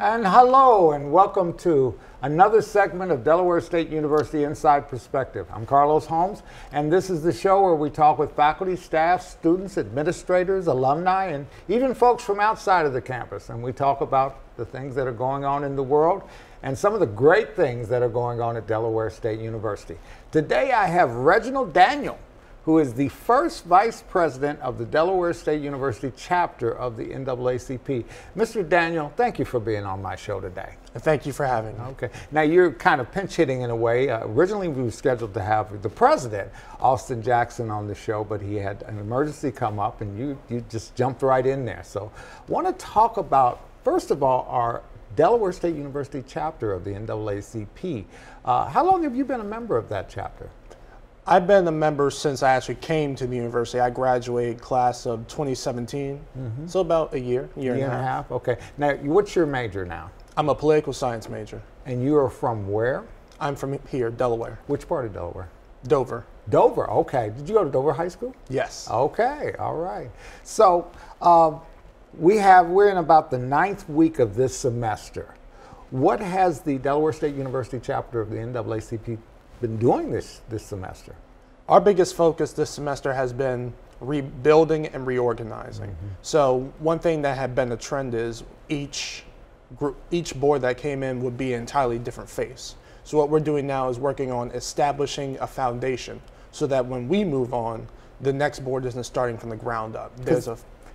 And hello and welcome to another segment of Delaware State University Inside Perspective. I'm Carlos Holmes, and this is the show where we talk with faculty, staff, students, administrators, alumni, and even folks from outside of the campus. And we talk about the things that are going on in the world and some of the great things that are going on at Delaware State University. Today I have Reginald Daniel, who is the first vice president of the Delaware State University Chapter of the NAACP. Mr. Daniel, thank you for being on my show today. Thank you for having me. Okay. Now you're kind of pinch hitting in a way. Originally we were scheduled to have the president, Austin Jackson, on the show, but he had an emergency come up and you just jumped right in there. So I want to talk about, first of all, our Delaware State University Chapter of the NAACP. How long have you been a member of that chapter? I've been a member since I actually came to the university. I graduated class of 2017, so about a year and a half. Okay. Now, what's your major now? I'm a political science major. And you are from where? I'm from here, Delaware. Which part of Delaware? Dover. Dover, okay. Did you go to Dover High School? Yes. Okay, all right. So we're in about the 9th week of this semester. What has the Delaware State University Chapter of the NAACP been doing this semester? Our biggest focus this semester has been rebuilding and reorganizing. So one thing that had been a trend is each board that came in would be an entirely different face. So what we're doing now is working on establishing a foundation so that when we move on, the next board isn't starting from the ground up.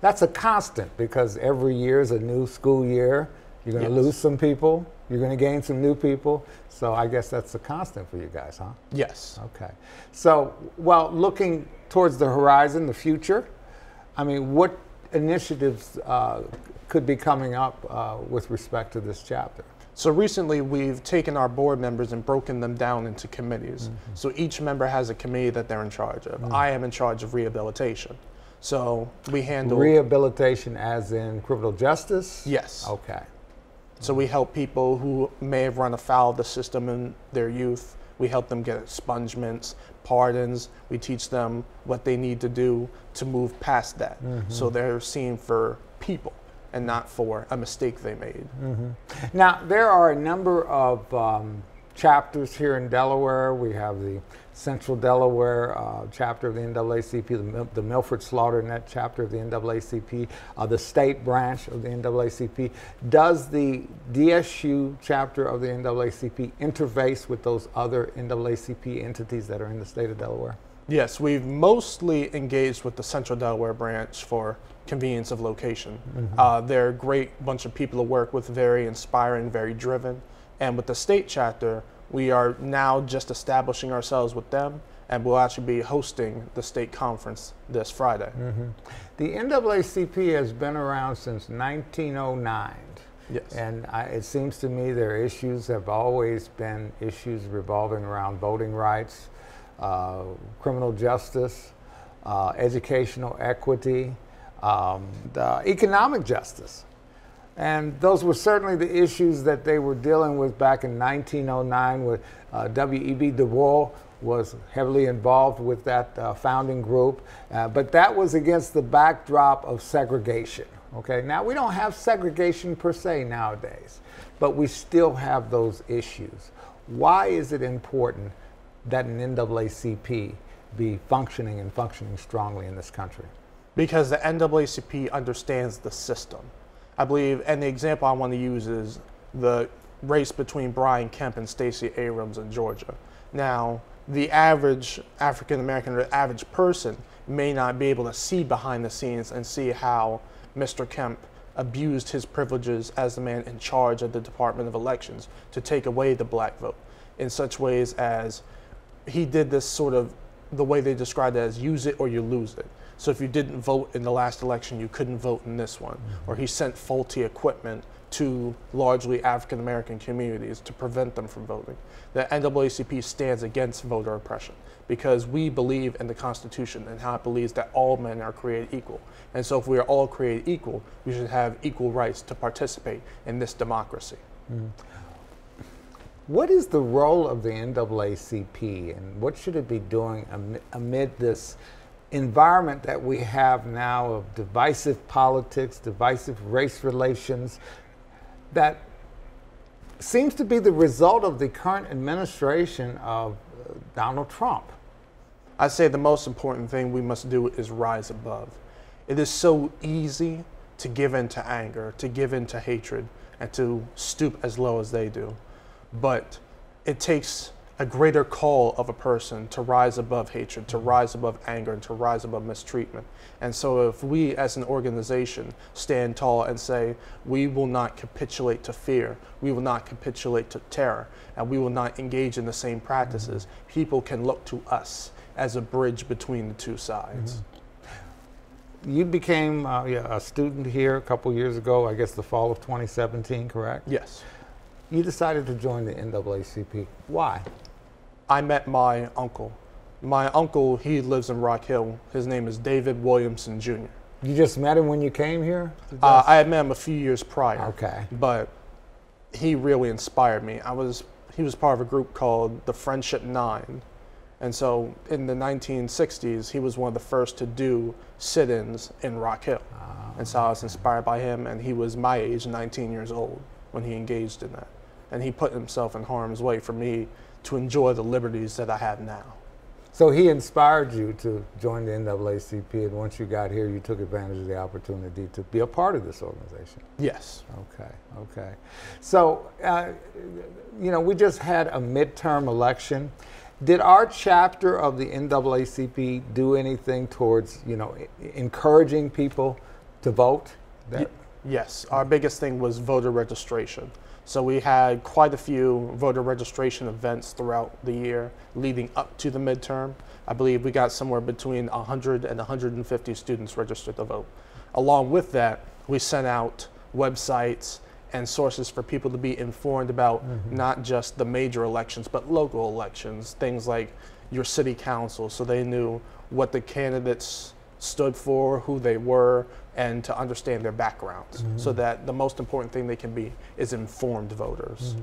That's a constant, because every year is a new school year. You're going to lose some people. You're going to gain some new people. So I guess that's a constant for you guys, huh? Yes. Okay. So, well, looking towards the horizon, the future, I mean, what initiatives could be coming up with respect to this chapter? So recently we've taken our board members and broken them down into committees. So each member has a committee that they're in charge of. I am in charge of rehabilitation. So we handle... Rehabilitation as in criminal justice? Yes. Okay. So we help people who may have run afoul of the system in their youth. We help them get expungements, pardons. We teach them what they need to do to move past that. So they're seen for people and not for a mistake they made. Now, there are a number of chapters here in Delaware. We have the Central Delaware chapter of the NAACP, the Milford Slaughter Net chapter of the NAACP, the state branch of the NAACP. Does the DSU chapter of the NAACP interface with those other NAACP entities that are in the state of Delaware? Yes, we've mostly engaged with the Central Delaware branch for convenience of location. They're a great bunch of people to work with, very inspiring, very driven. And with the state chapter, we are now just establishing ourselves with them, and we'll actually be hosting the state conference this Friday. The NAACP has been around since 1909. Yes. And it seems to me their issues have always been issues revolving around voting rights, criminal justice, educational equity, economic justice. And those were certainly the issues that they were dealing with back in 1909 with W.E.B. Du Bois was heavily involved with that founding group. But that was against the backdrop of segregation. Okay, now we don't have segregation per se nowadays, but we still have those issues. Why is it important that an NAACP be functioning and functioning strongly in this country? Because the NAACP understands the system. I believe, and the example I want to use is the race between Brian Kemp and Stacey Abrams in Georgia. Now, the average African American or the average person may not be able to see behind the scenes and see how Mr. Kemp abused his privileges as the man in charge of the Department of Elections to take away the black vote in such ways as he did this sort of, the way they described it as use it or you lose it. So if you didn't vote in the last election, you couldn't vote in this one. Or he sent faulty equipment to largely African American communities to prevent them from voting. The NAACP stands against voter oppression because we believe in the Constitution and how it believes that all men are created equal. And so if we are all created equal, we should have equal rights to participate in this democracy. What is the role of the NAACP and what should it be doing amid this environment that we have now of divisive politics, divisive race relations, that seems to be the result of the current administration of Donald Trump. I say the most important thing we must do is rise above. It is so easy to give in to anger, to give in to hatred, and to stoop as low as they do. But it takes a greater call of a person to rise above hatred, to rise above anger, and to rise above mistreatment. And so if we as an organization stand tall and say, we will not capitulate to fear, we will not capitulate to terror, and we will not engage in the same practices, people can look to us as a bridge between the two sides. You became a student here a couple years ago, I guess the fall of 2017, correct? Yes. You decided to join the NAACP. Why? I met my uncle. My uncle, he lives in Rock Hill. His name is David Williamson Jr. You just met him when you came here? I had met him a few years prior. Okay. But he really inspired me. He was part of a group called the Friendship Nine. And so in the 1960s, he was one of the first to do sit-ins in Rock Hill. And so I was inspired by him, and he was my age, 19 years old, when he engaged in that. And he put himself in harm's way for me to enjoy the liberties that I have now. So he inspired you to join the NAACP, and once you got here, you took advantage of the opportunity to be a part of this organization. Yes. Okay, okay. So, you know, we just had a midterm election. Did our chapter of the NAACP do anything towards, you know, encouraging people to vote? Yes, our biggest thing was voter registration. So we had quite a few voter registration events throughout the year leading up to the midterm. I believe we got somewhere between 100 and 150 students registered to vote. Along with that, we sent out websites and sources for people to be informed about not just the major elections, but local elections, things like your city council, so they knew what the candidates stood for, who they were, and to understand their backgrounds, so that the most important thing they can be is informed voters.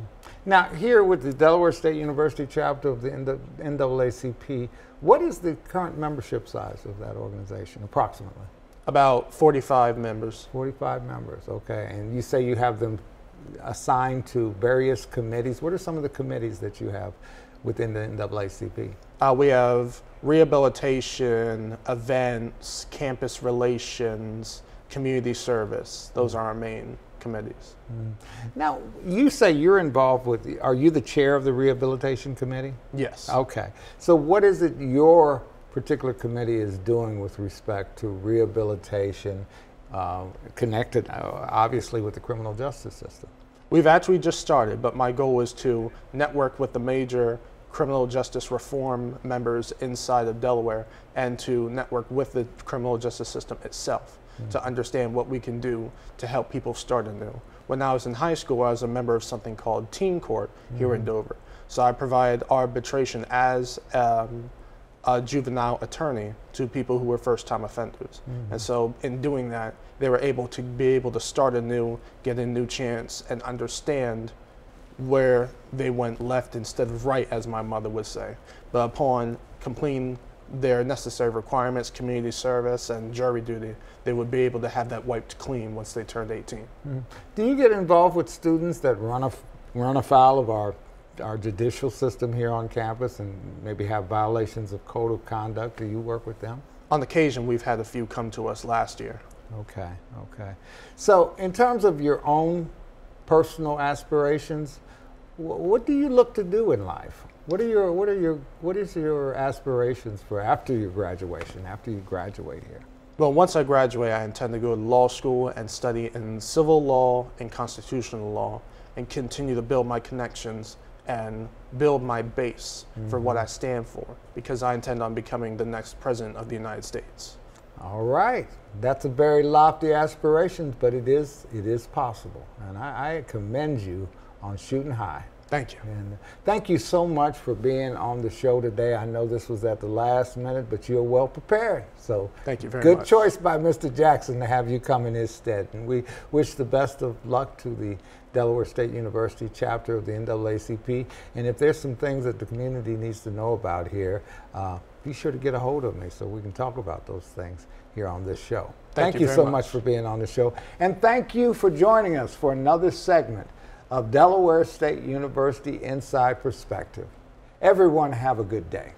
Now, here with the Delaware State University Chapter of the NAACP, what is the current membership size of that organization, approximately? About 45 members. 45 members, okay. And you say you have them assigned to various committees. What are some of the committees that you have within the NAACP? We have rehabilitation, events, campus relations, community service. Those are our main committees. Now, you say you're involved with, are you the chair of the rehabilitation committee? Yes. Okay. So what is it your particular committee is doing with respect to rehabilitation, connected obviously with the criminal justice system? We've actually just started, but my goal is to network with the major criminal justice reform members inside of Delaware and to network with the criminal justice system itself to understand what we can do to help people start anew. When I was in high school, I was a member of something called Teen Court here in Dover. So I provide arbitration as a juvenile attorney to people who were first-time offenders. And so in doing that, they were able to start anew, get a new chance, and understand where they went left instead of right, as my mother would say. But upon completing their necessary requirements, community service, and jury duty, they would be able to have that wiped clean once they turned 18. Do you get involved with students that run afoul of our judicial system here on campus and maybe have violations of code of conduct? Do you work with them? On occasion, we've had a few come to us last year. Okay, okay. So in terms of your own personal aspirations, what do you look to do in life? What is your aspirations for after your graduation, after you graduate here? Well, once I graduate, I intend to go to law school and study in civil law and constitutional law and continue to build my connections and build my base for what I stand for, because I intend on becoming the next president of the United States. All right. That's a very lofty aspiration, but it is possible. And I commend you on shooting high. Thank you. And thank you so much for being on the show today. I know this was at the last minute, but you're well prepared. So thank you very much. Good choice by Mr. Jackson to have you come in his stead. And we wish the best of luck to the Delaware State University Chapter of the NAACP. And if there's some things that the community needs to know about here, be sure to get a hold of me so we can talk about those things here on this show. Thank you so much for being on the show. And thank you for joining us for another segment of Delaware State University Inside Perspective. Everyone have a good day.